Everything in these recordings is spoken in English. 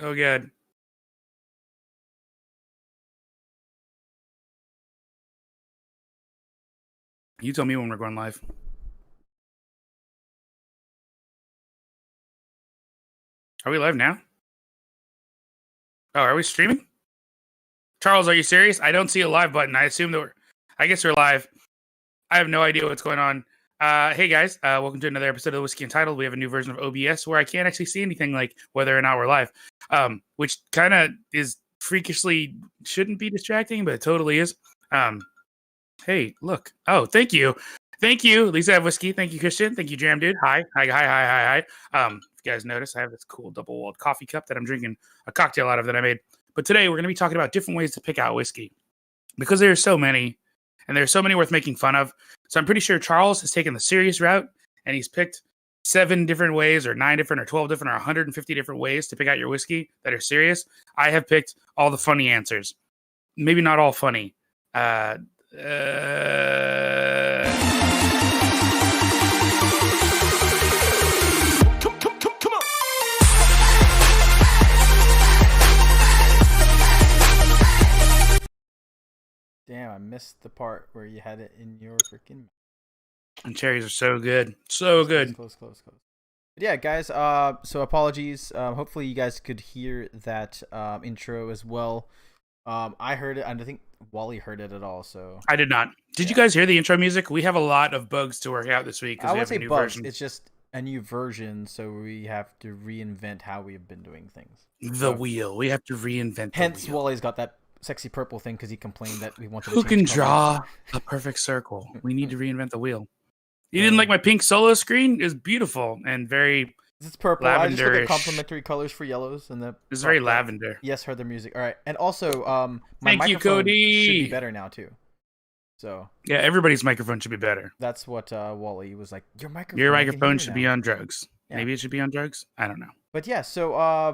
Oh, good. You tell me when we're going live. Are we live now? Oh, are we streaming? Charles, are you serious? I don't see a live button. I assume that I guess we're live. I have no idea what's going on. Hey guys, welcome to another episode of the Whiskey Untitled. We have a new version of OBS where I can't actually see anything like whether or not we're live, which kind of is freakishly shouldn't be distracting, but it totally is. Hey, look. Oh, thank you. Thank you, Lisa. I have whiskey. Thank you, Christian. Thank you, Jam Dude. Hi. If you guys notice, I have this cool double-walled coffee cup that I'm drinking a cocktail out of that I made. But today we're going to be talking about different ways to pick out whiskey because there are so many, and there are so many worth making fun of. So I'm pretty sure Charles has taken the serious route, and he's picked 7 different ways, or 9 different, or 12 different, or 150 different ways to pick out your whiskey that are serious. I have picked all the funny answers. Maybe not all funny. Come on. Damn, I missed the part where you had it in your freaking. And cherries are so good. So good. Close. But yeah, guys, so apologies. Hopefully you guys could hear that intro as well. I heard it. I don't think Wally heard it at all. So I did not. Did you guys hear the intro music? We have a lot of bugs to work out this week. I would say bugs. Version. It's just a new version, so we have to reinvent how we've been doing things. The wheel. We have to reinvent. Hence, the wheel. Wally's got that sexy purple thing because he complained that we wanted. Who can draw a perfect circle? We need to reinvent the wheel. You didn't like my pink solo screen? It's beautiful and very. It's purple. I just look at complementary colors for yellows and the. It's very lavender. Yes, heard the music. All right, and also, my Thank microphone you, Cody. should be better now too. So. Yeah, everybody's microphone should be better. That's what Wally was like. Your microphone should be on drugs. Yeah. Maybe it should be on drugs. I don't know. But yeah, so I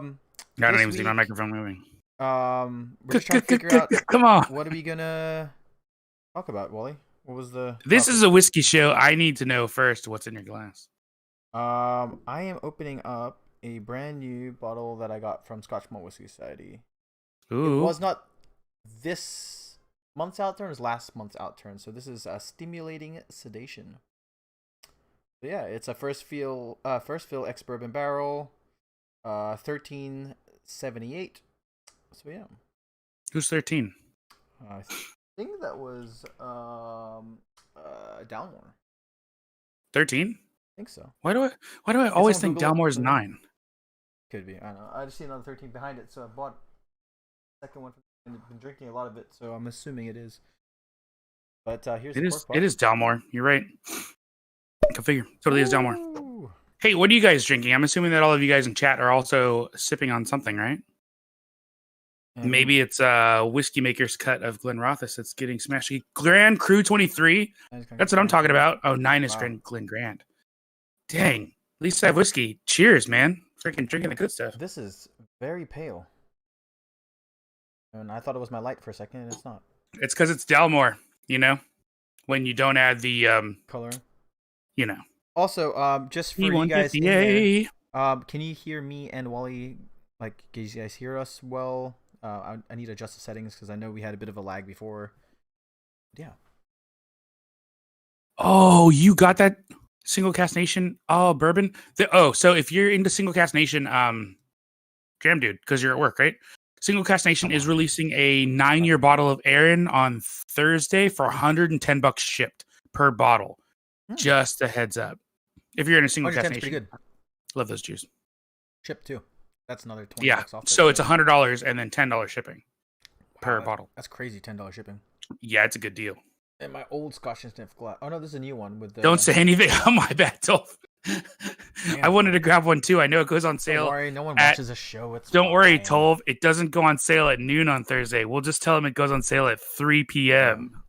don't even see my microphone moving. We're just trying to figure out. Come on. What are we gonna talk about, Wally? What was the? This topic? is a whiskey show. I need to know first what's in your glass. I am opening up a brand new bottle that I got from Scotch Malt Whiskey Society. Ooh. It was not this month's outturn, it was last month's outturn. So this is Stimulating Sedation. So yeah, it's a first fill ex bourbon barrel, 1378. So yeah. Who's 13? I think that was Dalmore. 13? I think so. Why do I always think Dalmore's 9? Could be. I don't know. I just see another 13 behind it, so I bought the second one and I've been drinking a lot of it, so I'm assuming it is. But here's it is Dalmore. You're right. Go figure. Totally is Dalmore. Hey, what are you guys drinking? I'm assuming that all of you guys in chat are also sipping on something, right? Maybe it's Whiskey Maker's cut of Glenrothes that's getting smashed. Grand Cru 23. That's what I'm talking about. Oh, 9 is Glen Grand. Dang. At least I have whiskey. Cheers, man. Freaking drinking the good stuff. This is very pale. And I thought it was my light for a second, and it's not. It's because it's Dalmore, you know? When you don't add the color. You know. Also, just for you guys in there, can you hear me and Wally? Like, can you guys hear us well? I need to adjust the settings because I know we had a bit of a lag before. Yeah. Oh, you got that single cast nation bourbon? So if you're into single cast nation, Jam Dude, because you're at work, right? Single Cast Nation is releasing a 9-year bottle of Aaron on Thursday for $110 shipped per bottle. Just a heads up. If you're in a Single Cast Nation, good. Love those Jews. Shipped too. That's another $20 off. So it's $100 and then $10 shipping per bottle. That's crazy, $10 shipping. Yeah, it's a good deal. And my old Scotch and Sniff glass. Oh no, this is a new one with the. Don't say anything. Oh my bad, Dolph. I wanted to grab one too. I know it goes on sale. Don't worry, no one watches a show. Don't worry, Tolv. It doesn't go on sale at noon on Thursday. We'll just tell them it goes on sale at 3 p.m.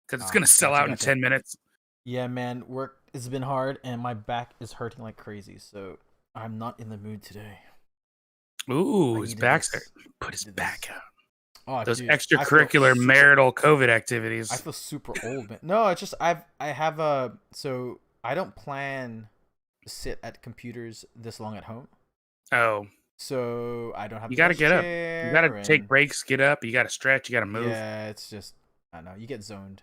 Because it's gonna sell out in 10 minutes. Yeah, man. Work has been hard, and my back is hurting like crazy. So I'm not in the mood today. Ooh, his back's hurt. Put his back out. Oh, those extracurricular marital COVID activities. I feel super old, man. No, it's just I have so I don't plan to sit at computers this long at home. Oh. So I don't have You the got to best get up. You got to chair, take and breaks, get up. You got to stretch. You got to move. yeah, it's just I don't know. You get zoned.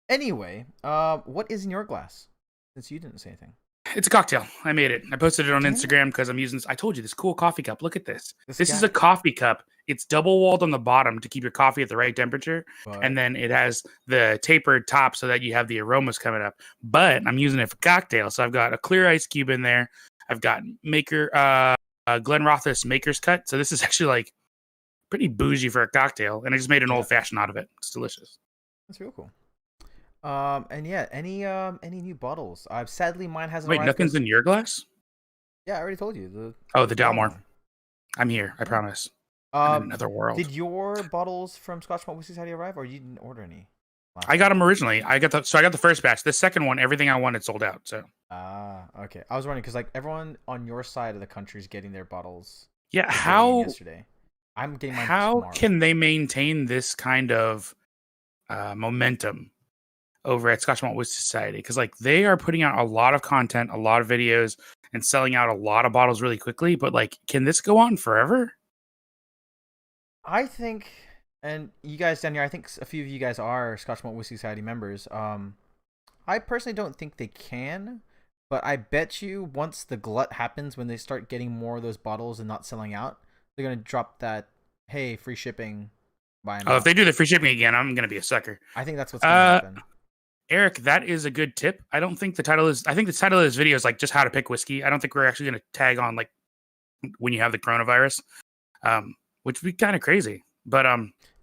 Anyway, what is in your glass? Since you didn't say anything. It's a cocktail. I made it. I posted it on Damn. Instagram because I'm using. I told you this cool coffee cup. Look at this. This is guy. a coffee cup. It's double walled on the bottom to keep your coffee at the right temperature, But and then it has the tapered top so that you have the aromas coming up. But I'm using it for cocktail, so I've got a clear ice cube in there. I've got Glen Rothis Maker's Cut. So this is actually like pretty bougie for a cocktail, and I just made an old fashioned out of it. It's delicious. That's real cool. And yeah, any new bottles? Sadly mine hasn't. Wait, nothing's in your glass? Yeah, I already told you the Dalmore. I'm here. I promise. I'm in another world. Did your bottles from Scotch Malt Whiskey Society arrive, or you didn't order any? I got them originally. I got the first batch. The second one, everything I wanted sold out. So. Okay. I was wondering because like everyone on your side of the country is getting their bottles. Yeah. How yesterday? I'm getting mine. How tomorrow. Can they maintain this kind of momentum over at Scotch Malt Whiskey Society? Because like they are putting out a lot of content, a lot of videos, and selling out a lot of bottles really quickly. But like, can this go on forever? I think, and you guys down here, I think a few of you guys are Scotch Malt Whiskey Society members. I personally don't think they can, but I bet you once the glut happens, when they start getting more of those bottles and not selling out, they're gonna drop that, hey, free shipping. If they do the free shipping again, I'm gonna be a sucker. I think that's what's gonna happen. Eric, that is a good tip. I think the title of this video is like just how to pick whiskey. I don't think we're actually gonna tag on like when you have the coronavirus, which would be kind of crazy. But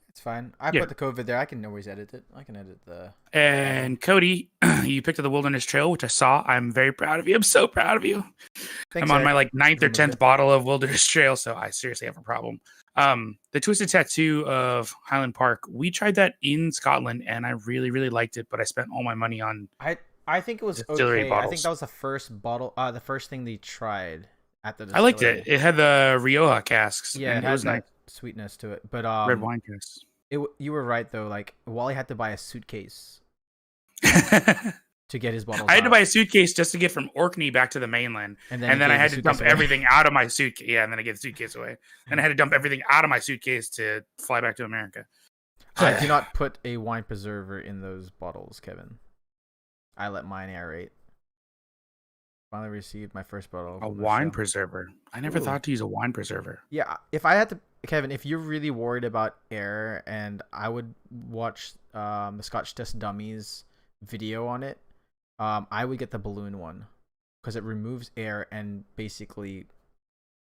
it's fine. I put the COVID there. I can always edit it. I can edit the. And Cody, you picked up the Wilderness Trail, which I saw. I'm very proud of you. I'm so proud of you. Thanks, I'm on my like 9th or 10th bottle of Wilderness Trail, so I seriously have a problem. The Twisted Tattoo of Highland Park. We tried that in Scotland, and I really, really liked it. But I spent all my money on. I think it was okay. Bottles. I think that was the first bottle. The first thing they tried at the distillery. I liked it. It had the Rioja casks. Yeah, it was nice sweetness to it, but red wine casks. You were right though. Like Wally had to buy a suitcase to get his bottles. I had to buy a suitcase just to get from Orkney back to the mainland, and then I had to dump everything out of my suitcase. Yeah, and then I gave the suitcase away, and I had to dump everything out of my suitcase to fly back to America. I do not put a wine preserver in those bottles, Kevin. I let mine aerate. Finally received my first bottle. A wine preserver. I never thought to use a wine preserver. Yeah, if I had to, Kevin, if you're really worried about air, and I would watch the Scotch Test Dummies video on it, I would get the balloon one because it removes air and basically.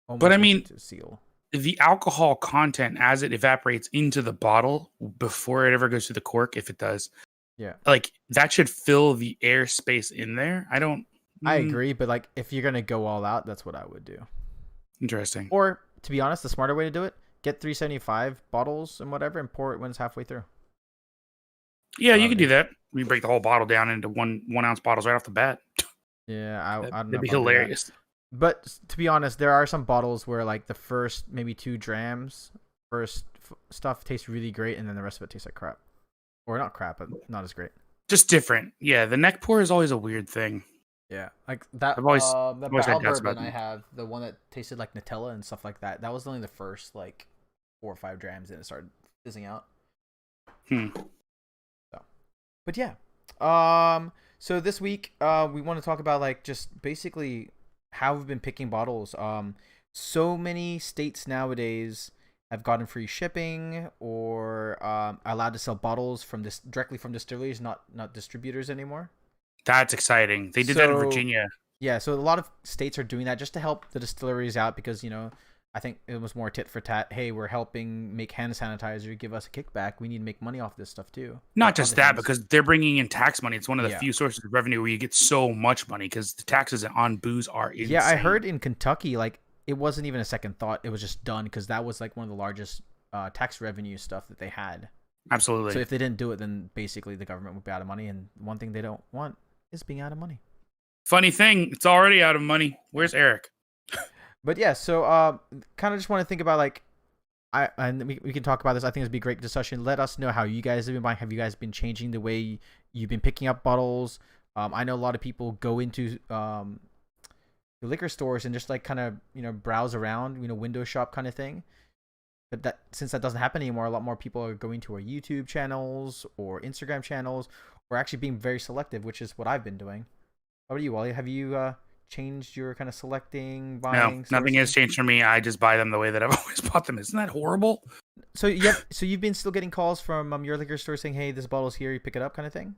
But I mean, seal the alcohol content as it evaporates into the bottle before it ever goes through the cork, if it does. Yeah, like that should fill the air space in there. I agree, but like if you're gonna go all out, that's what I would do. Interesting. Or to be honest, the smarter way to do it: get 375 bottles and whatever, and pour it when it's halfway through. Yeah, you could do that. We break the whole bottle down into 1 ounce bottles right off the bat. Yeah, I don't know. That'd be hilarious. But to be honest, there are some bottles where like the first maybe 2 drams, stuff tastes really great, and then the rest of it tastes like crap, or not crap, but not as great. Just different. Yeah, the neck pour is always a weird thing. Yeah, like that. I've always the barrel bourbon I have, the one that tasted like Nutella and stuff like that. That was only the first like 4 or 5 drams, and it started fizzing out. So, but yeah. So this week, we want to talk about like just basically how we've been picking bottles. So many states nowadays have gotten free shipping or allowed to sell bottles from directly from distilleries, not distributors anymore. That's exciting. They did that in Virginia. Yeah, so a lot of states are doing that just to help the distilleries out because, I think it was more tit for tat. Hey, we're helping make hand sanitizer. Give us a kickback. We need to make money off this stuff too. Not just that, because they're bringing in tax money. It's one of the few sources of revenue where you get so much money because the taxes on booze are insane. Yeah, I heard in Kentucky, like it wasn't even a second thought. It was just done because that was like one of the largest tax revenue stuff that they had. Absolutely. So if they didn't do it, then basically the government would be out of money. And one thing they don't want is being out of money. Funny thing, it's already out of money. Where's Eric? But yeah, so kind of just want to think about like, we can talk about this. I think it'd be a great discussion. Let us know how you guys have been buying. Have you guys been changing the way you've been picking up bottles? I know a lot of people go into the liquor stores and just like kind of browse around, window shop kind of thing. But that since that doesn't happen anymore, a lot more people are going to our YouTube channels or Instagram channels, or actually being very selective, which is what I've been doing. How about you, Wally? Have you changed your kind of selecting, buying? No, nothing has changed for me. I just buy them the way that I've always bought them. Isn't that horrible? So you've been still getting calls from your liquor store saying, "Hey, this bottle's here, you pick it up," kind of thing.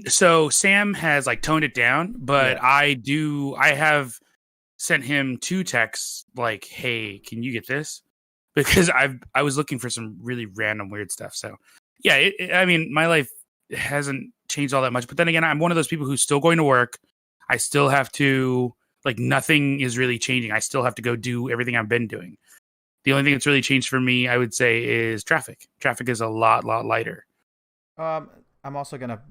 So Sam has like toned it down, but Yeah. I have sent him 2 texts like, "Hey, can you get this?" Because I was looking for some really random weird stuff. So yeah, I mean, my life hasn't changed all that much. But then again, I'm one of those people who's still going to work. I still have to like nothing is really changing. I still have to go do everything I've been doing. The only thing that's really changed for me, I would say, is traffic. Traffic is a lot lighter. I'm also gonna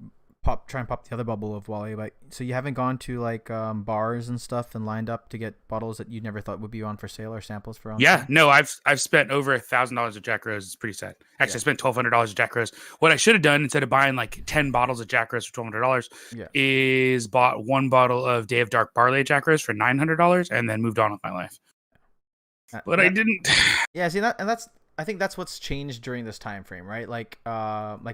try and pop the other bubble of Wally. Like, so you haven't gone to like bars and stuff and lined up to get bottles that you never thought would be on for sale or samples for on Yeah, sale? no, I've spent over $1,000 at Jack Rose. It's pretty sad. Actually, I spent $1,200 at Jack Rose. What I should have done instead of buying like 10 bottles of Jack Rose for $1,200 is bought 1 bottle of Day of Dark Barley at Jack Rose for $900 and then moved on with my life. But I didn't. Yeah, see I think that's what's changed during this time frame, right? Like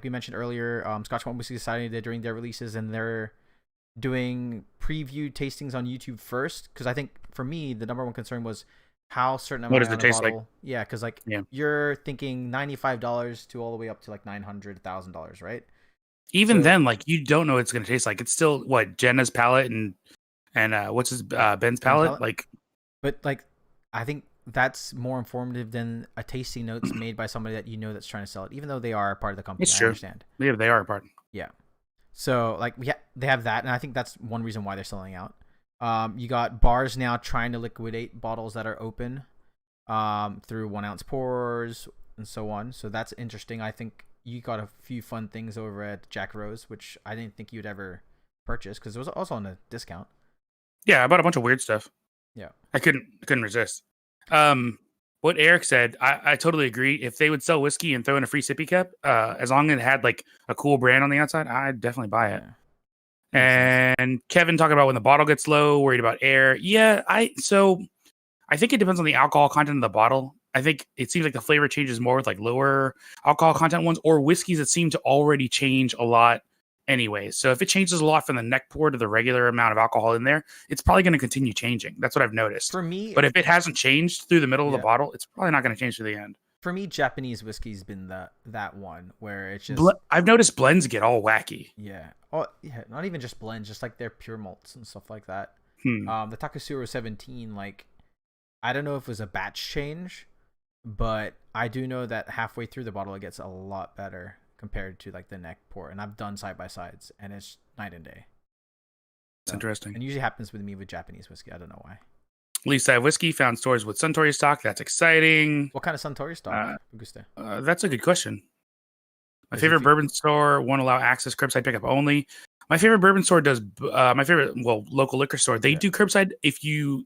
we mentioned earlier, Scotch Malt Whiskey Society did during their releases, and they're doing preview tastings on YouTube first. Because I think for me, the number one concern was how certain What does it taste like? Yeah, because like you're thinking $95 to all the way up to like $900,000, right? Even then, like you don't know what it's gonna taste like. It's still what Jenna's palate and what's his Ben's palate like. But like, I think that's more informative than a tasting notes made by somebody that that's trying to sell it, even though they are part of the company. It's true. I understand. Yeah, they are a part. Yeah. So like they have that, and I think that's one reason why they're selling out. You got bars now trying to liquidate bottles that are open, through 1 ounce pours and so on. So that's interesting. I think you got a few fun things over at Jack Rose, which I didn't think you'd ever purchase because it was also on a discount. Yeah, I bought a bunch of weird stuff. Yeah, I couldn't resist. What Eric said, I totally agree. If they would sell whiskey and throw in a free sippy cup, as long as it had like a cool brand on the outside, I'd definitely buy it. And Kevin talking about when the bottle gets low, worried about air. Yeah, I think it depends on the alcohol content of the bottle. I think it seems like the flavor changes more with like lower alcohol content ones or whiskeys that seem to already change a lot anyway. So if it changes a lot from the neck pour to the regular amount of alcohol in there, it's probably going to continue changing. That's what I've noticed. For me, but if it hasn't changed through the middle of the bottle, it's probably not going to change to the end. For me, Japanese whiskey's been that one where it's just I've noticed blends get all wacky. Yeah. Oh, yeah. Not even just blends, just like their pure malts and stuff like that. The Takasura 17, like, I don't know if it was a batch change, but I do know that halfway through the bottle it gets a lot better compared to like the neck pour. And I've done side by sides, and it's night and day. It's interesting. And usually happens with me with Japanese whiskey. I don't know why. At least I have whiskey found stores with Suntory stock. That's exciting. What kind of Suntory stock? That's a good question. My favorite bourbon store won't allow access curbside pickup only. My favorite bourbon store does. My favorite, local liquor store. They do curbside. If you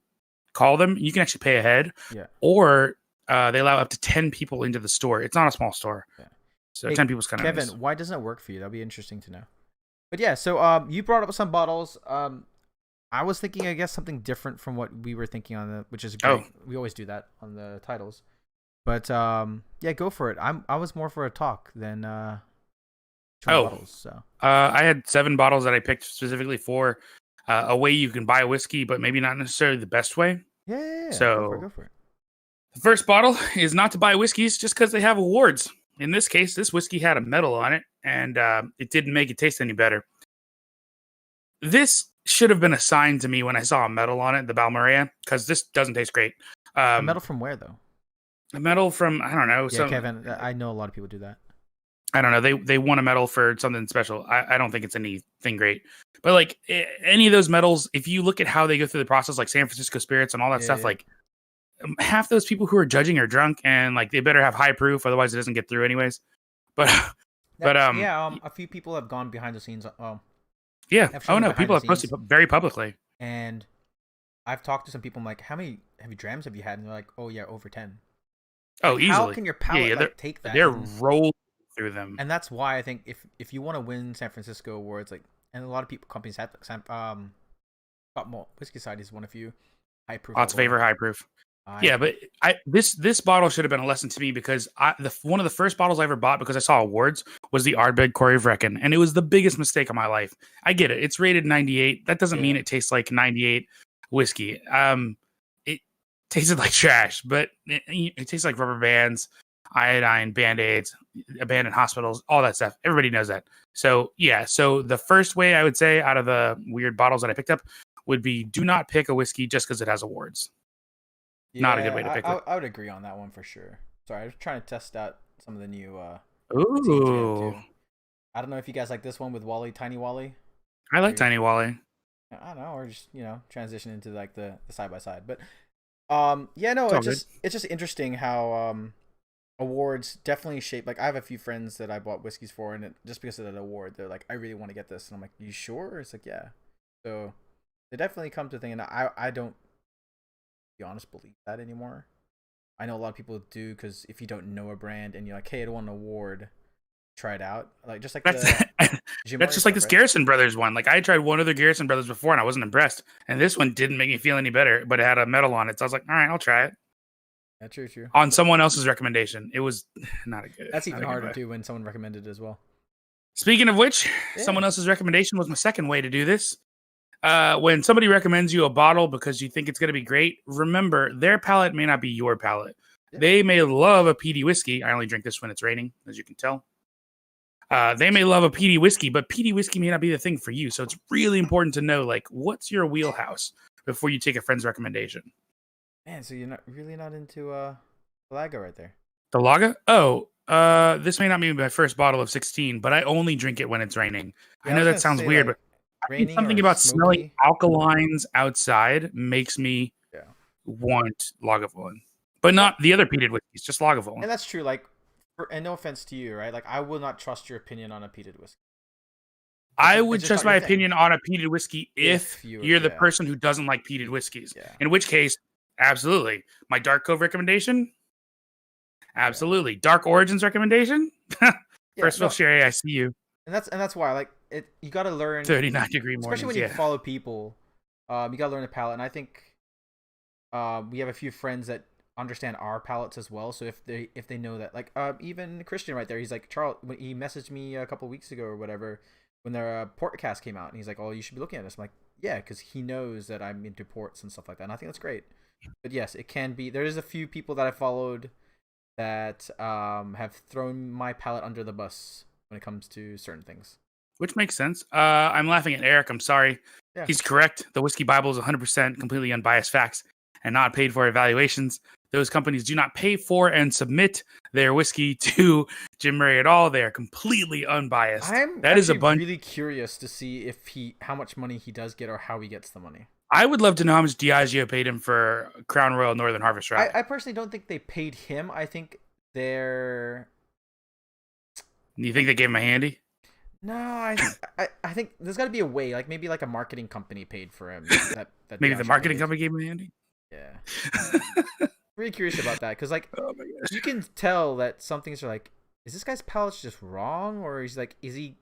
call them, you can actually pay ahead. Yeah. Or they allow up to 10 people into the store. It's not a small store. Yeah. So 10 people's kind of Kevin, nice. Why doesn't it work for you? That'd be interesting to know. But yeah, so you brought up some bottles. I was thinking, I guess, something different from what we were thinking which is great. We always do that on the titles. But yeah, go for it. I was more for a talk than bottles. So I had 7 bottles that I picked specifically for a way you can buy whiskey, but maybe not necessarily the best way. Yeah. So go for it. The first bottle is not to buy whiskeys just because they have awards. In this case, this whiskey had a medal on it, and it didn't make it taste any better. This should have been a sign to me when I saw a medal on it, the Balmorea, because this doesn't taste great. A medal from where, though? A medal from, I don't know. Yeah, Kevin, I know a lot of people do that. I don't know. They won a medal for something special. I don't think it's anything great. But like any of those medals, if you look at how they go through the process, like San Francisco Spirits and all that stuff, like half those people who are judging are drunk, and like they better have high proof, otherwise it doesn't get through anyways. But a few people have gone behind the scenes. Yeah. Oh no, people have posted very publicly. And I've talked to some people. I'm like, how many heavy drams have you had? And they're like, oh yeah, over 10. Oh, easily. How can your palate take that? They're rolled through them. And that's why I think if you want to win San Francisco awards, like, and a lot of companies have Scotch Whiskey Society is one of you. High proof. Lots of favor, high proof. Yeah, but this bottle should have been a lesson to me because one of the first bottles I ever bought because I saw awards was the Ardbeg Corey Vrecken, and it was the biggest mistake of my life. I get it; it's rated 98. That doesn't mean it tastes like 98 whiskey. It tasted like trash, but it tastes like rubber bands, iodine, Band-Aids, abandoned hospitals, all that stuff. Everybody knows that. So yeah, so the first way I would say out of the weird bottles that I picked up would be do not pick a whiskey just because it has awards. Yeah, not a good way to pick it. I would agree on that one for sure. Sorry, I was trying to test out some of the new Ooh. I don't know if you guys like this one with Wally, Tiny Wally. I like Tiny Wally. I don't know, or just transition into like the side by side. But it's just interesting how awards definitely shape. Like I have a few friends that I bought whiskeys for, and just because of that award, they're like, I really want to get this, and I'm like, you sure? It's like, yeah. So they definitely come to think, and I don't, to be honest, believe that anymore. I know a lot of people do, because if you don't know a brand and you're like, hey, I won an award, try it out. Like just like that's just like this Garrison Brothers one. Like I tried one of the Garrison Brothers before and I wasn't impressed, and this one didn't make me feel any better, but it had a medal on it, so I was like, all right, I'll try it. Yeah, true. On someone else's recommendation. It was not a good. That's even harder too when someone recommended it as well. Speaking of which, someone else's recommendation was my second way to do this. When somebody recommends you a bottle because you think it's going to be great, remember their palate may not be your palate. Yeah. They may love a peaty whiskey. I only drink this when it's raining, as you can tell. They may love a peaty whiskey, but peaty whiskey may not be the thing for you. So it's really important to know, like, what's your wheelhouse before you take a friend's recommendation. Man, so you're really not into the lager right there. The lager? Oh, this may not be my first bottle of 16, but I only drink it when it's raining. Yeah, I know that sounds weird, but something about smelling alkalines outside makes me want Lagavulin. But not the other peated whiskeys, just Lagavulin. And that's true. Like, and no offense to you, right? Like, I will not trust your opinion on a peated whiskey. I would trust my opinion on a peated whiskey if you're the person who doesn't like peated whiskeys. Yeah. In which case, absolutely. My Dark Cove recommendation? Absolutely. Dark Origins recommendation? First of all, Sherry, I see you. And that's why, like, you got to learn 39-degree mornings, especially when you follow people. You got to learn the palate, and I think we have a few friends that understand our palates as well. So if they know that, like, even Christian right there, he's like, Charles, when he messaged me a couple weeks ago or whatever, when their portcast came out, and he's like, oh, you should be looking at this. I'm like, yeah, because he knows that I'm into ports and stuff like that, and I think that's great. But yes, it can be. There is a few people that I followed that have thrown my palate under the bus when it comes to certain things. Which makes sense. I'm laughing at Eric. I'm sorry. Yeah. He's correct. The Whiskey Bible is 100% completely unbiased facts and not paid for evaluations. Those companies do not pay for and submit their whiskey to Jim Murray at all. They are completely unbiased. I'm really curious to see how much money he does get or how he gets the money. I would love to know how much Diageo paid him for Crown Royal Northern Harvest Rye. I personally don't think they paid him. I think they're... You think they gave him a handy? No, I think there's got to be a way. Like maybe like a marketing company paid for him. That maybe the marketing company gave him a handy? Yeah. Really curious about that because like you can tell that some things are like, is this guy's palate just wrong, or is he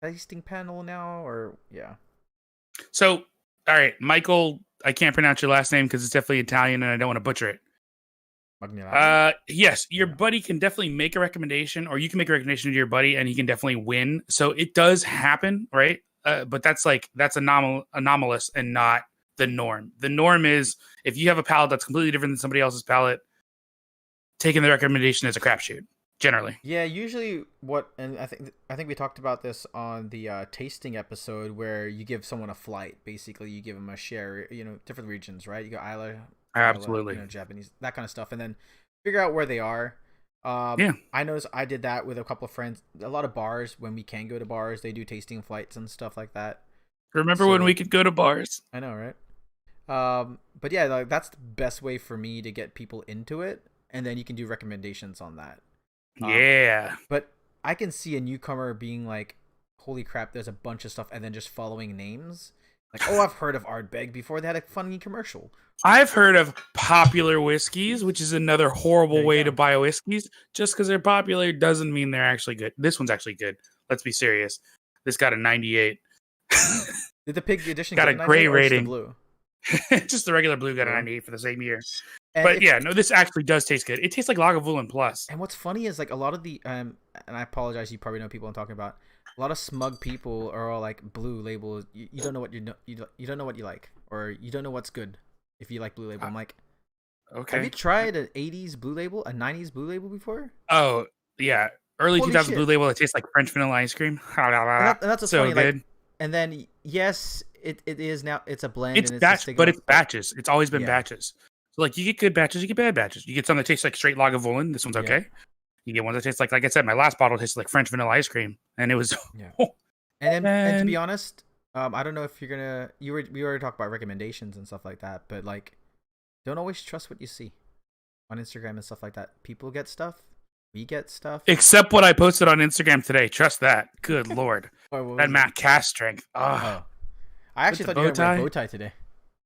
tasting panel now, or So all right, Michael, I can't pronounce your last name because it's definitely Italian and I don't want to butcher it. Yes, your buddy can definitely make a recommendation, or you can make a recommendation to your buddy and he can definitely win. So it does happen, right? But that's anomalous and not the norm. The norm is if you have a palate that's completely different than somebody else's palate, taking the recommendation is a crapshoot, generally. Yeah, usually and I think we talked about this on the tasting episode where you give someone a flight. Basically, you give them a share, different regions, right? You go Isla, absolutely, Japanese, that kind of stuff, and then figure out where they are. I noticed I did that with a couple of friends. A lot of bars, when we can go to bars, they do tasting flights and stuff like that. Remember when we could go to bars? I know, right? But yeah, like, that's the best way for me to get people into it, and then you can do recommendations on that. Yeah. But I can see a newcomer being like, holy crap, there's a bunch of stuff, and then just following names. Like, oh, I've heard of Ardbeg before. They had a funny commercial. I've heard of Popular Whiskeys, which is another horrible way to buy whiskeys. Just because they're popular doesn't mean they're actually good. This one's actually good. Let's be serious. This got a 98. Did the pig edition got get a gray rating? Blue? Just the regular blue got a 98 for the same year. And but yeah, no, this actually does taste good. It tastes like Lagavulin Plus. And what's funny is like a lot of the and I apologize, you probably know people I'm talking about. A lot of smug people are all like Blue Label. You don't know what you don't know what you like, or you don't know what's good if you like Blue Label. I'm like, okay. Have you tried an 80s Blue Label, a 90s Blue Label before? Oh yeah, early 2000s Blue Label that tastes like French vanilla ice cream. And that's so funny, good. Like, and then yes, it is now. It's a blend. It's but it's batches. It's always been batches. So like you get good batches, you get bad batches. You get some that taste like straight Lagavulin. This one's okay. Yeah. You get one that tastes like I said, my last bottle tasted like French vanilla ice cream, and it was. And to be honest, I don't know if you're gonna. We already talked about recommendations and stuff like that, but like, don't always trust what you see on Instagram and stuff like that. People get stuff. We get stuff. Except what I posted on Instagram today. Trust that. Good lord. That Matt cast strength. Oh. I actually thought you were wearing a bow tie today.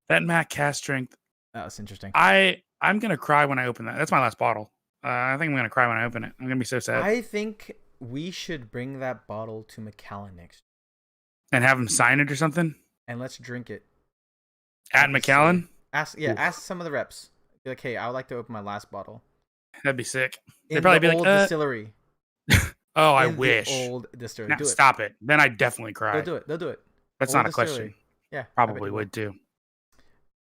That Matt cast strength. That's interesting. I'm gonna cry when I open that. That's my last bottle. I think I'm gonna cry when I open it. I'm gonna be so sad. I think we should bring that bottle to McAllen next year. And have him sign it or something. And let's drink it. At McAllen? Ask some of the reps. Be like, hey, I would like to open my last bottle. That'd be sick. They'd probably be like, distillery. Oh, I wish. Old distillery. Now, stop it. Then I'd definitely cry. They'll do it. That's old not a question. Yeah. Probably would too.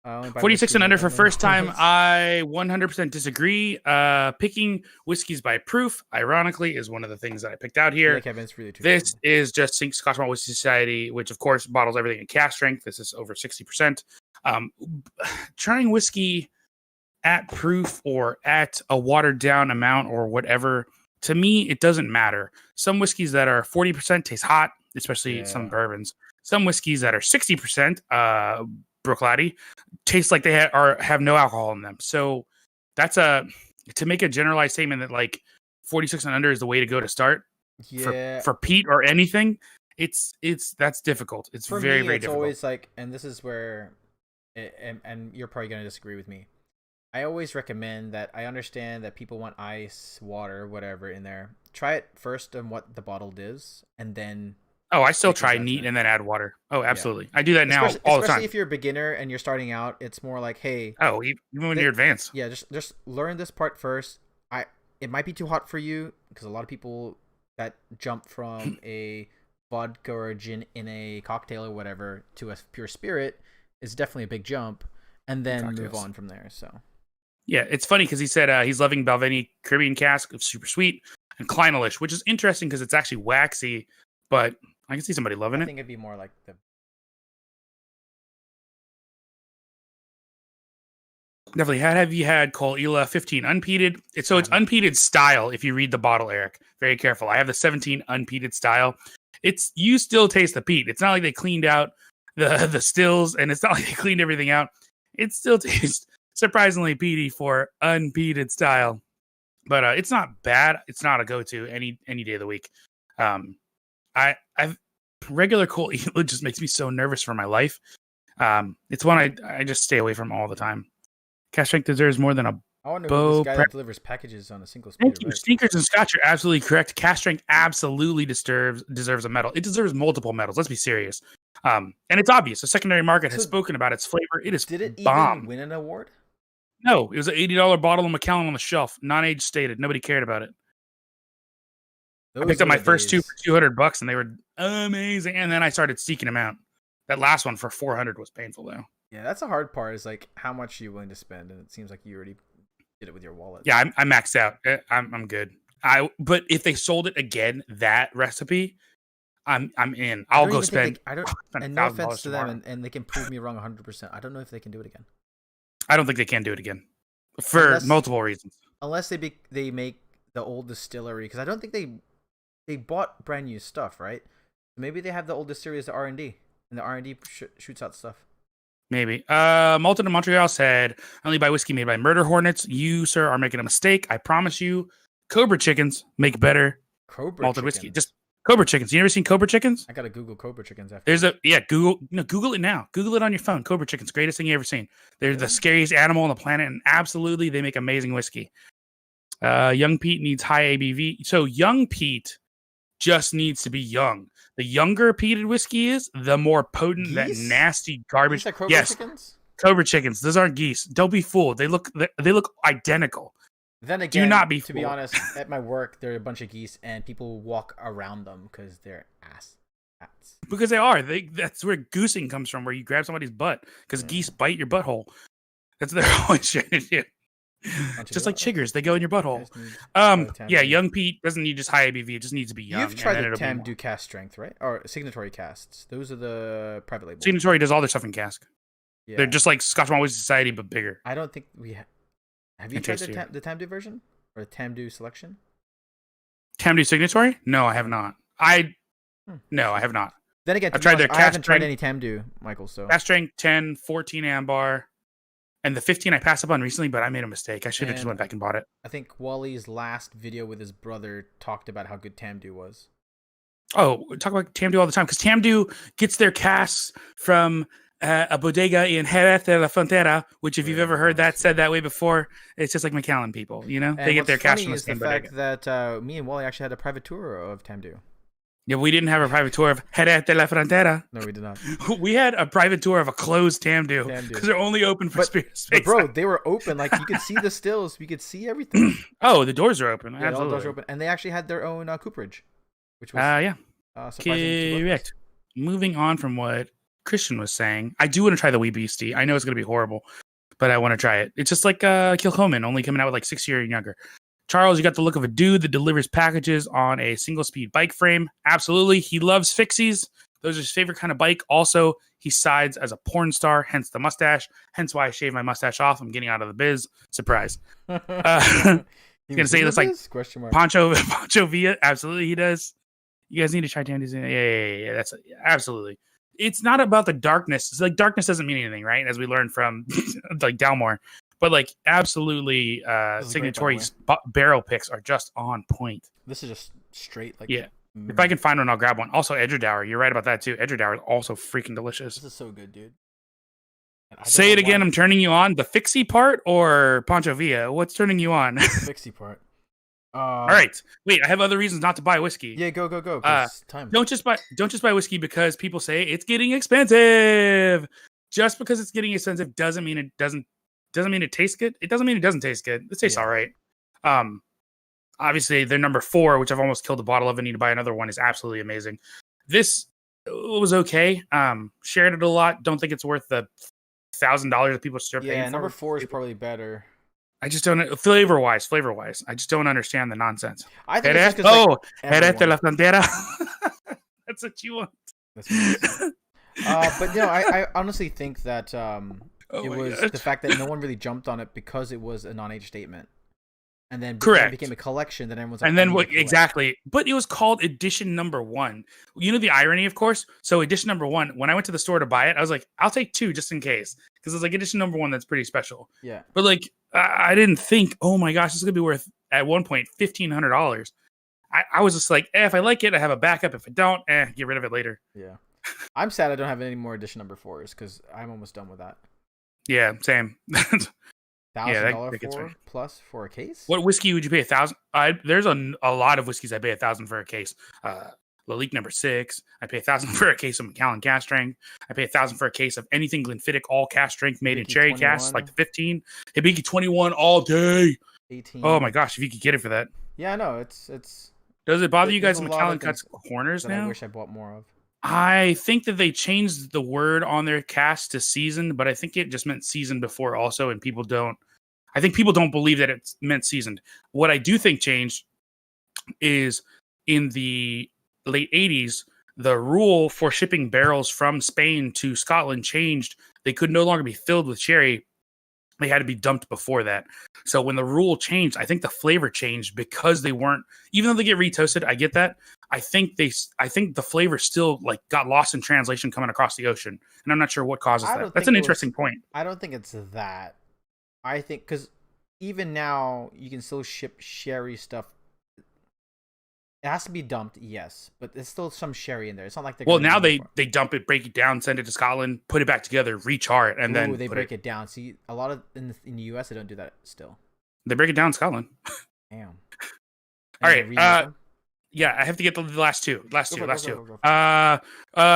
46 and under for first time. I 100% disagree. Picking whiskeys by proof, ironically, is one of the things that I picked out here. Really this is just Scotch Malt Whisky Society, which of course bottles everything in cask strength. This is over 60%. Trying whiskey at proof or at a watered down amount or whatever, to me, it doesn't matter. Some whiskeys that are 40% taste hot, especially some bourbons. Some whiskeys that are 60%, Brookladdy, taste like they have no alcohol in them. So that's to make a generalized statement that like 46 and under is the way to go to start. Yeah. For peat or anything, that's difficult. It's for very, me, very it's difficult. Always like, and this is where, and you're probably going to disagree with me. I always recommend that. I understand that people want ice, water, whatever in there. Try it first on what the bottle is, and then. Oh, I still try neat and then add water. Oh, absolutely. Yeah. I do that now all the time. Especially if you're a beginner and you're starting out, it's more like, hey. Oh, even when you're advanced. Yeah, just learn this part first. It might be too hot for you because a lot of people that jump from a vodka or a gin in a cocktail or whatever to a pure spirit is definitely a big jump, and then move on from there. So. Yeah, it's funny because he said he's loving Balvenie Caribbean cask of super sweet and Clynelish, which is interesting because it's actually waxy, but I can see somebody loving it. I think it'd be more like the. Definitely. Have you had Col Ila 15 unpeated? It's unpeated style if you read the bottle, Eric. Very careful. I have the 17 unpeated style. You still taste the peat. It's not like they cleaned out the stills, and it's not like they cleaned everything out. It still tastes surprisingly peaty for unpeated style. But it's not bad. It's not a go-to any day of the week. I've regular Col Ila just makes me so nervous for my life. It's one I just stay away from all the time. Cask strength deserves more than a I wonder who this guy that delivers packages on a single speed. Thank you. Stinkers and Scotch are absolutely correct. Cask strength absolutely deserves a medal. It deserves multiple medals. Let's be serious. And it's obvious. The secondary market has spoken about its flavor. It is Did it bomb. even win an award? No, it was an $80 bottle of Macallan on the shelf, non-age stated. Nobody cared about it. I picked up my first two for $200, and they were amazing. And then I started seeking them out. That last one for $400 was painful, though. Yeah, that's the hard part. Is like how much are you willing to spend, and it seems like you already did it with your wallet. Yeah, I maxed out. I'm good. But if they sold it again, that recipe, I'm in. I'll go spend. And no offense to them, and they can prove me wrong 100%. I don't know if they can do it again. I don't think they can do it again, for multiple reasons. Unless they make the old distillery, because I don't think they bought brand new stuff, right? Maybe they have the old distillery as the R&D, and the R&D shoots out stuff. Maybe. Malton in Montreal said, I only buy whiskey made by murder hornets. You, sir, are making a mistake. I promise you, Cobra chickens make better malted whiskey. Just Cobra chickens. You never seen Cobra chickens? I gotta Google Cobra chickens after. Google it now. Google it on your phone. Cobra chickens, greatest thing you ever seen. They're the scariest animal on the planet, and absolutely they make amazing whiskey. Young Pete needs high ABV. So Young Pete just needs to be young. The younger peated whiskey is, the more potent that nasty garbage. Chickens? Cobra chickens. Those aren't geese. Don't be fooled. They look identical. Then again, do not be to be honest, at my work, there are a bunch of geese, and people walk around them because they're ass. Because they are. That's where goosing comes from, where you grab somebody's butt. Because geese bite your butthole. That's what they're always trying to do. Just like chiggers, they go in your butthole. Yeah, young Pete doesn't need just high ABV. It just needs to be young. You've tried the Tamdu cast strength, right? Or signatory casts. Those are the private label. Signatory does all their stuff in cask. Yeah. They're just like Scotch Malt Whisky Society, but bigger. I don't think we have you tried the Tamdu version or the Tamdu selection? Tamdu signatory? No, I have not. No, I have not. Then again, I've tried their I haven't tried any Tamdu, Michael. So cast strength 10, 14 ambar. And the 15 I passed up on recently, but I made a mistake. I should have just went back and bought it. I think Wally's last video with his brother talked about how good Tamdu was. Oh, we talk about Tamdu all the time because Tamdu gets their casks from a bodega in Jerez de la Frontera, which if you've ever heard that said that way before, it's just like Macallan people, you know? And they get their casks from the same bodega. The fact that me and Wally actually had a private tour of Tamdu. Yeah, we didn't have a private tour of Jerez de la Frontera. No, we did not. We had a private tour of a closed Tamdu because they're only open for space. But bro, they were open. Like you could see the stills, we could see everything. Oh, the doors are open. Yeah, all the doors are open, and they actually had their own cooperage, which was surprisingly correct. Moving on from what Christian was saying, I do want to try the Wee Beastie. I know it's going to be horrible, but I want to try it. It's just like Kilchoman, only coming out with like 6 years and younger. Charles, you got the look of a dude that delivers packages on a single-speed bike frame. Absolutely. He loves fixies. Those are his favorite kind of bike. Also, he sides as a porn star, hence the mustache. Hence why I shaved my mustache off. I'm getting out of the biz. Surprise. He's going to say this like Pancho Villa. Absolutely, he does. You guys need to try Tandy's. Yeah. That's absolutely. It's not about the darkness. It's like darkness doesn't mean anything, right? As we learned from like Dalmore. But like absolutely, Signatory's barrel picks are just on point. This is just straight. Like if I can find one, I'll grab one. Also, Edgerdour, you're right about that too. Edgerdour is also freaking delicious. This is so good, dude. Say it again. I'm turning you on. The fixie part or Pancho Villa? What's turning you on? The fixie part. All right. Wait, I have other reasons not to buy whiskey. Yeah, go. Time. Don't just buy whiskey because people say it's getting expensive. Just because it's getting expensive doesn't mean it tastes good. It doesn't mean it doesn't taste good. It tastes all right. Obviously, their number 4, which I've almost killed a bottle of and need to buy another one, is absolutely amazing. This was okay. Shared it a lot. Don't think it's worth the $1,000 that people are paying for. Yeah, number 4 is probably better. I just don't flavor wise. I just don't understand the nonsense. I think Jerez de la Frontera. That's what you want. But no, I honestly think that it was the fact that no one really jumped on it because it was a non-age statement, and then it became a collection. Then everyone's like, and then what exactly? But it was called edition number 1. You know the irony, of course. So edition number 1. When I went to the store to buy it, I was like, I'll take 2 just in case, because it's like edition number 1 that's pretty special. Yeah. But like, I didn't think, oh my gosh, this is gonna be worth at one point $1,500. I was just like, if I like it, I have a backup. If I don't, get rid of it later. Yeah. I'm sad I don't have any more edition number 4s because I'm almost done with that. Yeah, same. $1,000 plus for a case. What whiskey would you pay $1,000? There's a lot of whiskeys I pay $1,000 for a case. Lalique number 6. I pay $1,000 for a case of Macallan cast strength. I pay $1,000 for a case of anything Glenfiddich all cast strength made in cherry casks, like the 15. Hibiki 21 all day. 18. Oh my gosh, if you could get it for that. Yeah, I know. It's. Does it bother you guys? Macallan cuts corners now. I wish I bought more of. I think that they changed the word on their cast to seasoned, but I think it just meant seasoned before also, and people don't believe that it's meant seasoned. What I do think changed is in the late 80s, the rule for shipping barrels from Spain to Scotland changed. They could no longer be filled with sherry. They had to be dumped before that. So when the rule changed, I think the flavor changed because they weren't, even though they get retoasted, I get that. I think the flavor still like got lost in translation coming across the ocean. And I'm not sure what causes that. That's an interesting point. I don't think it's that. I think because even now you can still ship sherry stuff. It has to be dumped, yes, but there's still some sherry in there. It's not like well, now they dump it, break it down, send it to Scotland, put it back together, rechar it, and then they break it down. See, a lot of in the US they don't do that still. They break it down in Scotland. Damn. All right. Yeah, I have to get the last two. Go.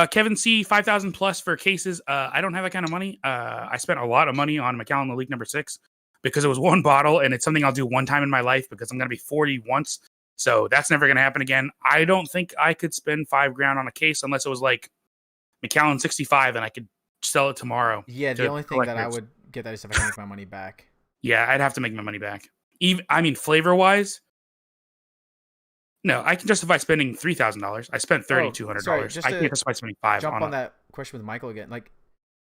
Kevin C, 5,000 plus for cases. I don't have that kind of money. I spent a lot of money on Macallan Elite number 6 because it was one bottle, and it's something I'll do one time in my life because I'm going to be 40 once. So that's never going to happen again. I don't think I could spend $5,000 on a case unless it was like Macallan 65 and I could sell it tomorrow. Yeah, the only thing that I would get that is if I can make my money back. Yeah, I'd have to make my money back. Flavor wise, no, I can justify spending $3,000. I spent $3,200. I can't justify spending $5,000. Jump on that question with Michael again. Like,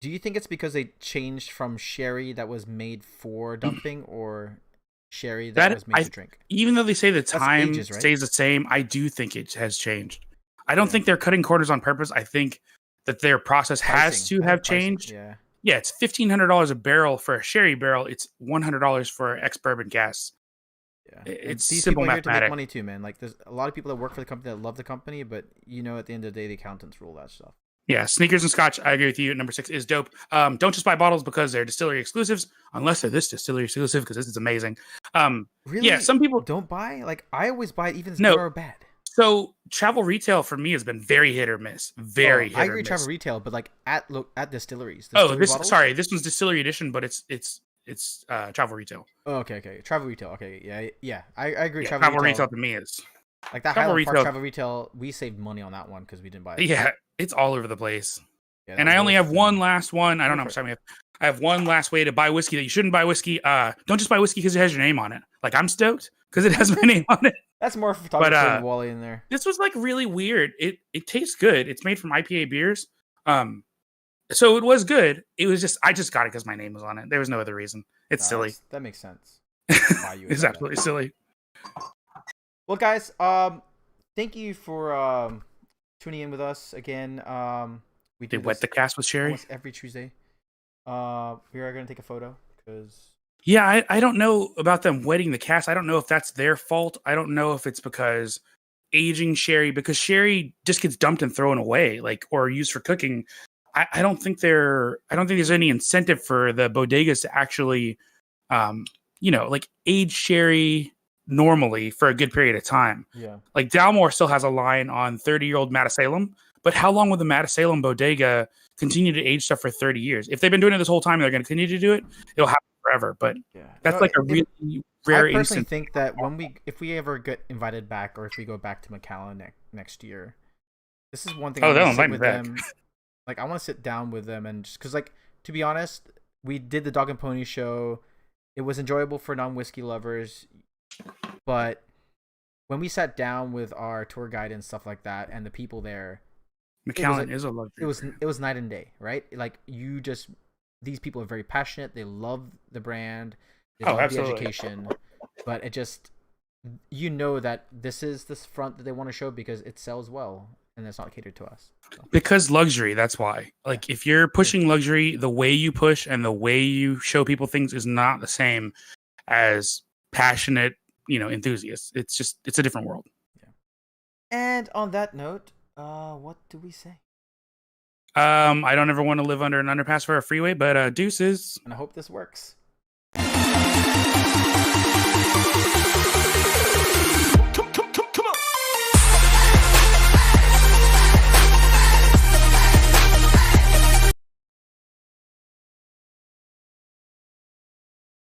do you think it's because they changed from sherry that was made for dumping or sherry that was made to drink? Even though they say the time stays the same, I do think it has changed. I don't think they're cutting corners on purpose. I think that their process has to have changed. Yeah, it's $1,500 a barrel for a sherry barrel. It's $100 for ex-bourbon gas. Yeah, it's these simple people are here to make mathematics. money too, man. Like, there's a lot of people that work for the company that love the company, but at the end of the day, the accountants rule that stuff. Yeah, sneakers and scotch. I agree with you. Number 6 is dope. Don't just buy bottles because they're distillery exclusives, unless they're this distillery exclusive because this is amazing. Really? Yeah, some people don't buy. Like, I always buy it, even if it's good or bad. So travel retail for me has been very hit or miss. I agree, travel retail, but like at distilleries. This one's distillery edition, but it's travel retail. Oh, okay, travel retail. Okay, yeah. I agree. Yeah, travel retail to me is like that. Highland Park travel retail. We saved money on that one because we didn't buy it. Yeah, it's all over the place. Yeah, and I only have one last one. I don't know how much time we have. I have one last way to buy whiskey that you shouldn't buy whiskey. Don't just buy whiskey because it has your name on it. Like, I'm stoked because it has my name on it. That's more photography than Wally in there. This was like really weird. It tastes good. It's made from IPA beers. So it was good. It was just I just got it because my name was on it. There was no other reason. It's silly. That makes sense. It's absolutely silly. Well, guys, thank you for tuning in with us again. We do wet the cast with Sherry almost every Tuesday. We are going to take a photo because. Yeah, I don't know about them wetting the cast. I don't know if that's their fault. I don't know if it's because aging sherry, because sherry just gets dumped and thrown away, like, or used for cooking. I don't think there's any incentive for the bodegas to actually, like age sherry normally for a good period of time. Yeah. Like Dalmore still has a line on 30-year-old Matasalem, but how long will the Matasalem bodega continue to age stuff for 30 years? If they've been doing it this whole time and they're going to continue to do it, it'll happen forever. But that's a really rare instance. I personally think that if we ever get invited back, or if we go back to Macallan next year, this is one thing. They'll invite me back. Like, I want to sit down with them and just because, like, to be honest, we did the Dog and Pony show. It was enjoyable for non-whiskey lovers, but when we sat down with our tour guide and stuff like that, and the people there, Macallan is a luxury. It was night and day, right? Like, these people are very passionate. They love the brand. They love the education, but it just, that this is this front that they want to show because it sells well. And that's not catered to us. So. Because luxury, that's why. Like, if you're pushing luxury, the way you push and the way you show people things is not the same as passionate, enthusiasts. It's a different world. Yeah. And on that note, what do we say? I don't ever want to live under an underpass for a freeway, but deuces. And I hope this works.